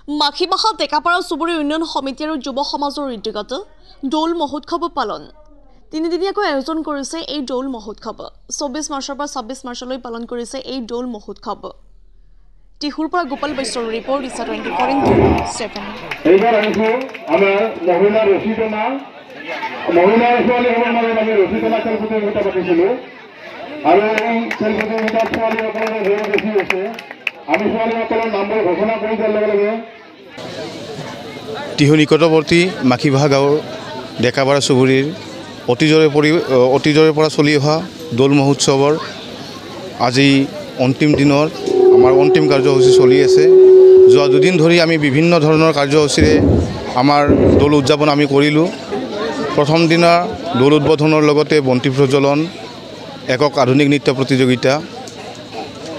মাখিবাহা ডেকাপাৰা চুবুৰী উন্নয়ন সমিতি আৰু যুৱ সমাজৰ উদ্যোগত দৌল মহোৎসৱ পালন তিনিদিনীয়াকৈ আয়োজন কৰিছে এই দৌল মহোৎসৱ 24 মাৰ্চৰ পৰা 26 মাৰ্চলৈ পালন কৰিছে এই দৌল মহোৎসৱ টিহুৰ পৰা গোপাল বৈশ্যৰ ৰিপৰ্ট ইছা 24/7 এইবাৰ আহিছো আমাৰ মহিলা ৰচিতনা ছোৱালীসকলৰ মাজত আমি ৰচিতনা খেল প্ৰতিযোগিতা পাতিছিলোঁ আৰু এই খেল প্ৰতিযোগিতাত ছোৱালীসকলৰ জয় বেছি হৈছে আমি ছোৱালীসকলৰ নামবোৰ ঘোষণা কৰি দিয়াৰ লগে লগে টিহু নিকটৱৰ্তী মাখিবাহা গাঁৱৰ ডেকাপাৰা চুবুৰীৰ অতীজৰে পৰা চলি অহা দৌল মহোৎসৱৰ আজি অন্তিম দিনৰ আমাৰ অন্তিম কাৰ্যসূচী চলি আছে যোৱা দুদিন ধৰি আমি বিভিন্ন ধৰণৰ কাৰ্যসূচীৰে আমাৰ দৌল উদযাপন আমি কৰিলোঁ প্ৰথম দিনা দৌল উদ্বোধনৰ লগতে বন্তি প্ৰজ্বলন একক আধুনিক নৃত্য প্ৰতিযোগিতা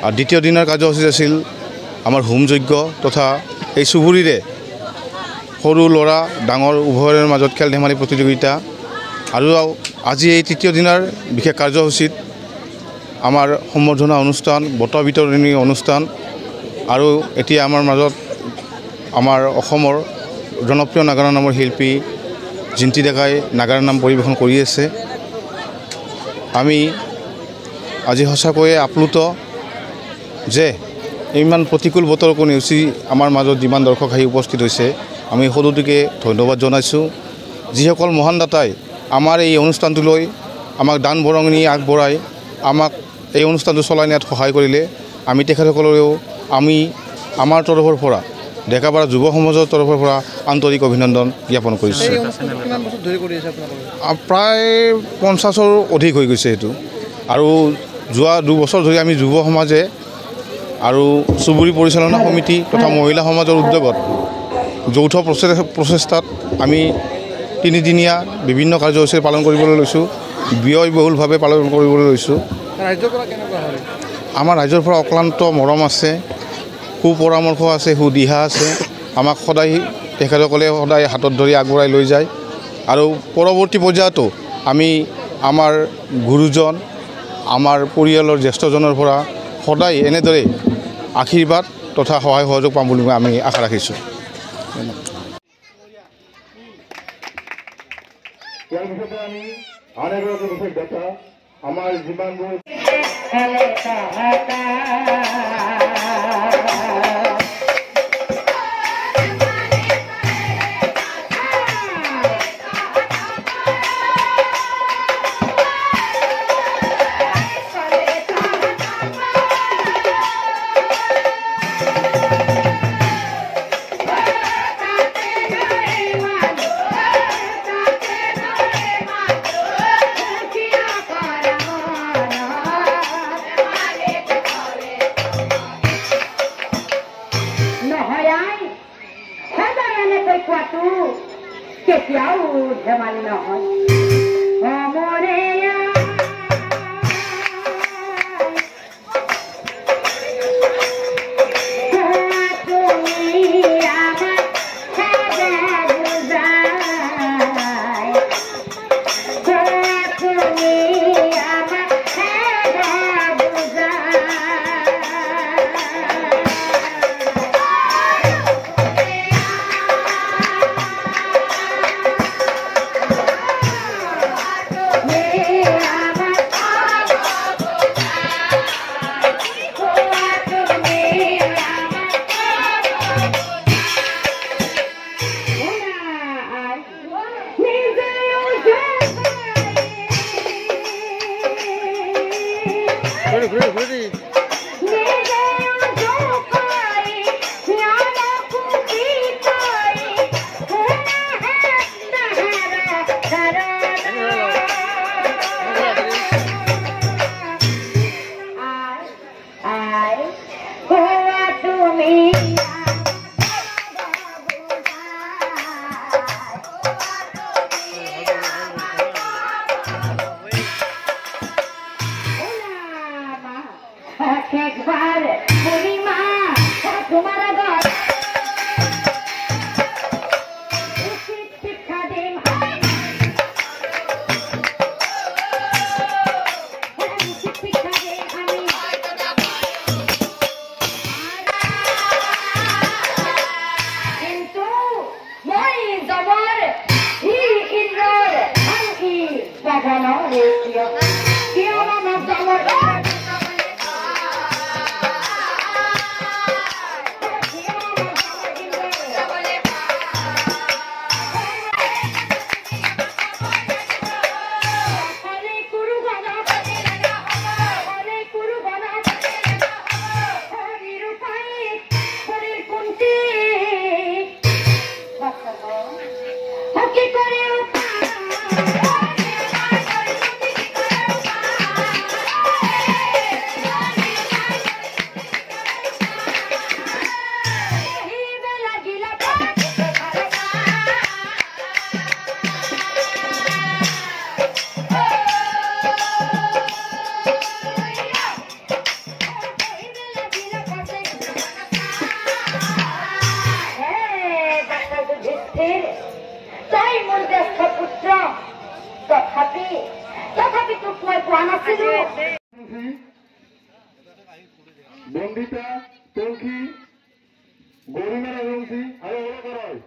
আৰু দ্বিতীয় দিনৰ কাৰ্যসূচী আছিল আমাৰ হোম যজ্ঞ তথা এই চুবুৰীৰে সৰু ল'ৰা ডাঙৰ উভয়ৰ মাজত খেল ধেমালি প্ৰতিযোগিতা আৰু আজি এই তৃতীয় দিনৰ বিশেষ কাৰ্যসূচীত আমাৰ সম্বৰ্ধনা অনুষ্ঠান বঁটা বিতৰণী অনুষ্ঠান আৰু এতিয়া আমাৰ মাজত আমাৰ অসমৰ জনপ্ৰিয় নাগাৰা নামৰ শিল্পী জিন্তি ডেকাই নাগাৰা নাম পৰিৱেশন কৰি আছে আমি আজি সঁচাকৈয়ে আপ্লুত যে ইমান প্ৰতিকূল বতৰকো নেওচি আমাৰ মাজত যিমান দৰ্শক আহি উপস্থিত হৈছে আমি সকলোকে ধন্যবাদ জনাইছোঁ যিসকল মহান দাতাই আমাৰ এই অনুষ্ঠানটোলৈ আমাক দান বৰঙণি আগবঢ়াই আমাক এই অনুষ্ঠানটো চলাই নিয়াত সহায় কৰিলে আমি তেখেতসকলেও আমি আমাৰ তৰফৰ পৰা ডেকাপাৰা যুৱ সমাজৰ তৰফৰ পৰা আন্তৰিক অভিনন্দন জ্ঞাপন কৰিছোঁ প্ৰায় 50ৰ অধিক হৈ গৈছে এইটো আৰু যোৱা 2 বছৰ ধৰি আমি যুৱ সমাজে আৰু চুবুৰী পৰিচালনা সমিতি তথা মহিলা সমাজৰ উদ্যোগত যৌথ প্ৰচেষ্টাত আমি তিনিদিনীয়া বিভিন্ন কাৰ্যসূচী পালন কৰিবলৈ লৈছোঁ ব্যয়বহুলভাৱে পালন কৰিবলৈ লৈছোঁ আমাৰ ৰাইজৰ পৰা অক্লান্ত মৰম আছে সুপৰামৰ্শ আছে সুদিহা আছে আমাক সদায় তেখেতসকলে সদায় হাতত ধৰি আগবঢ়াই লৈ যায় আৰু পৰৱৰ্তী পৰ্যায়তো আমি আমাৰ গুৰুজন আমাৰ পৰিয়ালৰ জ্যেষ্ঠজনৰ পৰা সদায় এনেদৰে আশীৰ্বাদ তথা সহায় সহযোগ পাম বুলি আমি আশা ৰাখিছোঁ ইয়াৰ পিছতে আমি আন এগৰাকী বিশেষ ডেকা আমাৰ যিমানবোৰ ধেমালি নহয় Yeah. ভাবি তথাপি তোক মই পোৱা নাছিলো বন্দিতা তৌকি গৰিমা ৰাজবংশী আৰ ওৰা কৰায়